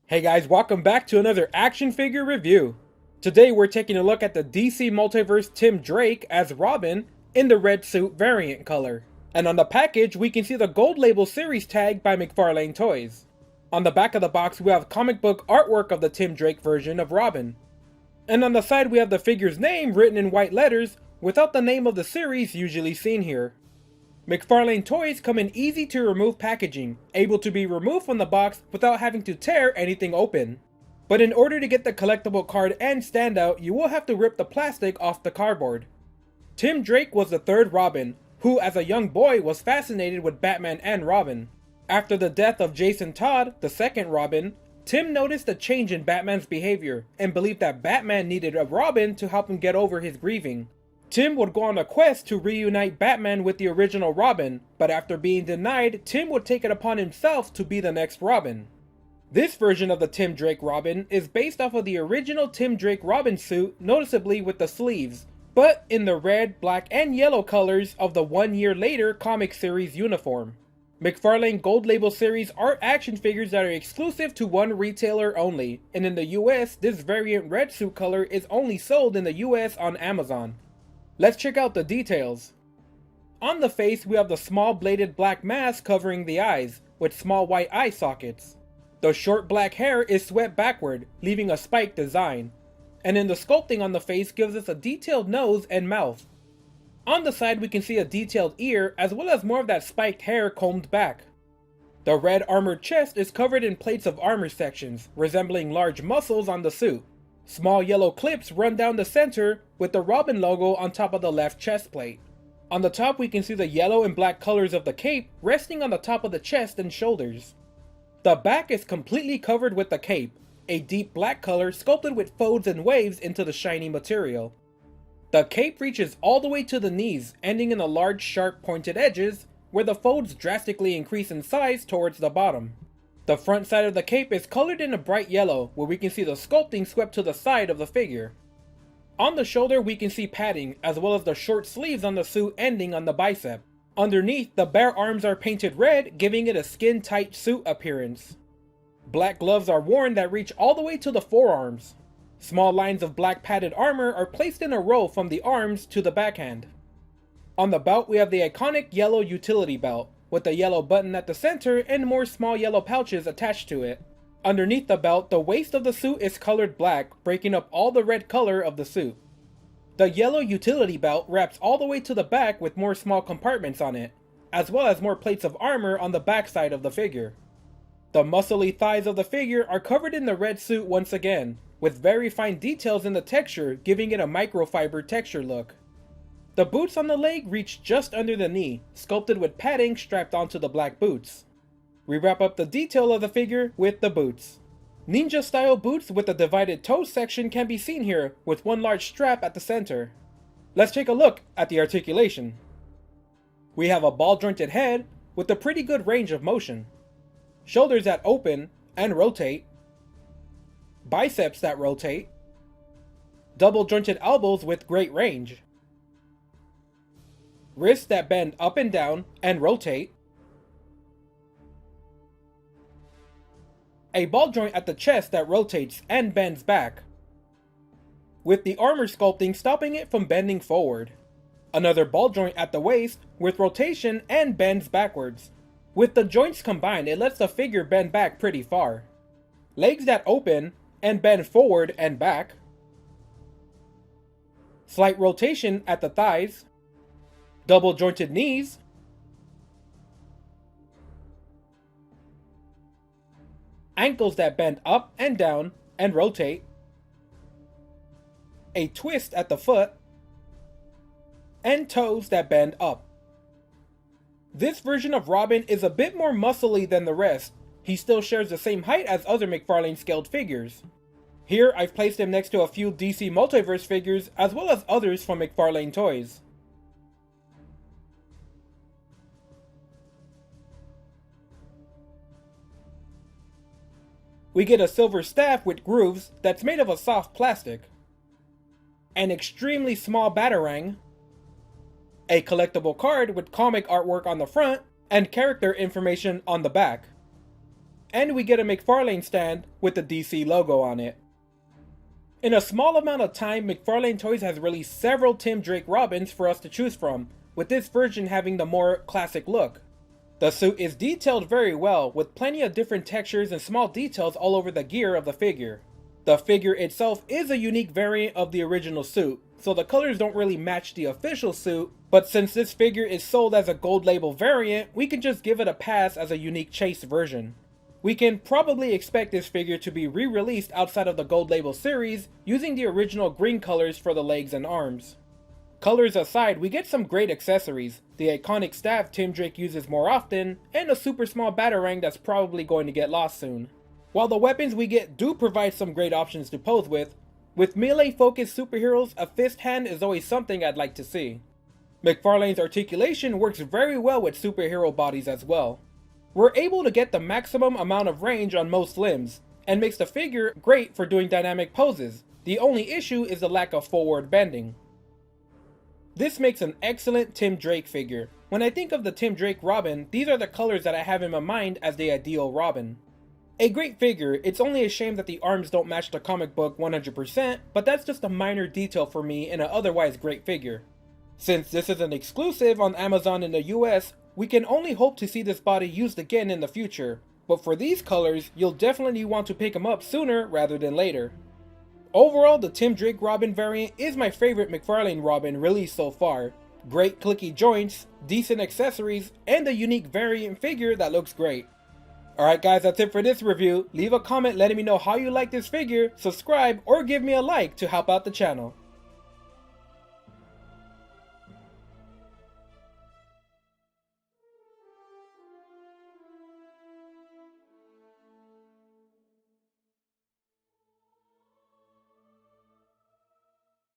Hey guys, welcome back to another action figure review. Today we're taking a look at the DC Multiverse Tim Drake as Robin in the red suit variant color. And on the package we can see the gold label series tag by McFarlane Toys. On the back of the box we have comic book artwork of the Tim Drake version of Robin. And on the side we have the figure's name written in white letters without the name of the series usually seen here. McFarlane Toys come in easy to remove packaging, able to be removed from the box without having to tear anything open. But in order to get the collectible card and standout, you will have to rip the plastic off the cardboard. Tim Drake was the third Robin, who as a young boy was fascinated with Batman and Robin. After the death of Jason Todd, the second Robin, Tim noticed a change in Batman's behavior and believed that Batman needed a Robin to help him get over his grieving. Tim would go on a quest to reunite Batman with the original Robin, but after being denied, Tim would take it upon himself to be the next Robin. This version of the Tim Drake Robin is based off of the original Tim Drake Robin suit, noticeably with the sleeves, but in the red, black, and yellow colors of the 1 year later comic series uniform. McFarlane Gold Label series are action figures that are exclusive to one retailer only, and in the US, this variant red suit color is only sold in the US on Amazon. Let's check out the details. On the face we have the small bladed black mask covering the eyes, with small white eye sockets. The short black hair is swept backward, leaving a spiked design. And in the sculpting on the face gives us a detailed nose and mouth. On the side we can see a detailed ear as well as more of that spiked hair combed back. The red armored chest is covered in plates of armor sections, resembling large muscles on the suit. Small yellow clips run down the center with the Robin logo on top of the left chest plate. On the top we can see the yellow and black colors of the cape resting on the top of the chest and shoulders. The back is completely covered with the cape, a deep black color sculpted with folds and waves into the shiny material. The cape reaches all the way to the knees, ending in the large sharp pointed edges, where the folds drastically increase in size towards the bottom. The front side of the cape is colored in a bright yellow, where we can see the sculpting swept to the side of the figure. On the shoulder we can see padding, as well as the short sleeves on the suit ending on the bicep. Underneath, the bare arms are painted red, giving it a skin-tight suit appearance. Black gloves are worn that reach all the way to the forearms. Small lines of black padded armor are placed in a row from the arms to the backhand. On the belt we have the iconic yellow utility belt, with a yellow button at the center and more small yellow pouches attached to it. Underneath the belt, the waist of the suit is colored black, breaking up all the red color of the suit. The yellow utility belt wraps all the way to the back with more small compartments on it, as well as more plates of armor on the backside of the figure. The muscly thighs of the figure are covered in the red suit once again, with very fine details in the texture giving it a microfiber texture look. The boots on the leg reach just under the knee, sculpted with padding strapped onto the black boots. We wrap up the detail of the figure with the boots. Ninja style boots with a divided toe section can be seen here, with one large strap at the center. Let's take a look at the articulation. We have a ball jointed head with a pretty good range of motion. Shoulders that open and rotate. Biceps that rotate. Double jointed elbows with great range. Wrists that bend up and down and rotate. A ball joint at the chest that rotates and bends back, with the armor sculpting stopping it from bending forward. Another ball joint at the waist with rotation and bends backwards. With the joints combined, it lets the figure bend back pretty far. Legs that open and bend forward and back. Slight rotation at the thighs. Double jointed knees. Ankles that bend up and down and rotate. A twist at the foot. And toes that bend up. This version of Robin is a bit more muscly than the rest. He still shares the same height as other McFarlane scaled figures. Here I've placed him next to a few DC Multiverse figures as well as others from McFarlane Toys. We get a silver staff with grooves that's made of a soft plastic. An extremely small batarang. A collectible card with comic artwork on the front and character information on the back. and we get a McFarlane stand with the DC logo on it. In a small amount of time, McFarlane Toys has released several Tim Drake Robins for us to choose from, with this version having the more classic look. The suit is detailed very well, with plenty of different textures and small details all over the gear of the figure. The figure itself is a unique variant of the original suit, so the colors don't really match the official suit, but since this figure is sold as a gold label variant, we can just give it a pass as a unique chase version. We can probably expect this figure to be re-released outside of the gold label series, using the original green colors for the legs and arms. Colors aside, we get some great accessories, the iconic staff Tim Drake uses more often, and a super small batarang that's probably going to get lost soon. While the weapons we get do provide some great options to pose with melee focused superheroes, a fist hand is always something I'd like to see. McFarlane's articulation works very well with superhero bodies as well. We're able to get the maximum amount of range on most limbs, and makes the figure great for doing dynamic poses. The only issue is the lack of forward bending. This makes an excellent Tim Drake figure. When I think of the Tim Drake Robin, these are the colors that I have in my mind as the ideal Robin. A great figure, it's only a shame that the arms don't match the comic book 100%, but that's just a minor detail for me in an otherwise great figure. Since this is an exclusive on Amazon in the US, we can only hope to see this body used again in the future, but for these colors, you'll definitely want to pick him up sooner rather than later. Overall, the Tim Drake Robin variant is my favorite McFarlane Robin released so far. Great clicky joints, decent accessories, and a unique variant figure that looks great. Alright guys, that's it for this review. Leave a comment letting me know how you like this figure, subscribe, or give me a like to help out the channel.